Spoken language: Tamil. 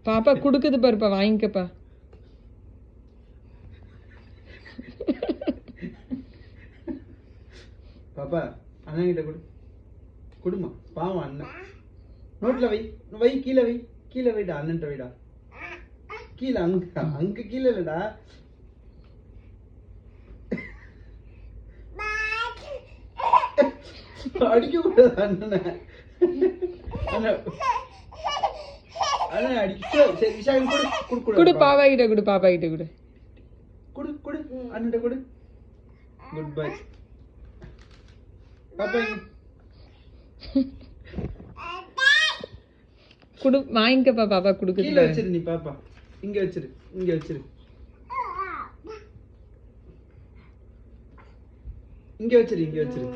பாப்பா குடுக்குது பாருப்பா, வாங்கிக்கப்பா. பாப்பா அண்ணன் கிட்ட கொடு, கொடுமா பாவம் அண்ணன். நோட்ல வை, வை கீழே வை, கீழே வைடா, அண்ணன்ட்ட வைடா. கீழே அங்க அங்க கீழே இல்லடா. அடிக்க கூடாது அண்ணனை. அண்ணன் அண்ணன் அடிக்க. சரி விஷால் கொடு, கொடு குடு பாப்பா கிட்ட குடு, பாப்பா கிட்ட குடு. கொடு கொடு அண்ணன்ட்ட கொடு. குட் பை பாப்பா. குடு, வாங்கிக்கப்பா. பாப்பா குடுக்குது. கீழே வச்சிரு நீ பாப்பா, இங்க வச்சிரு, இங்க வச்சிரு, இங்க வச்சிரு, இங்க வச்சிரு.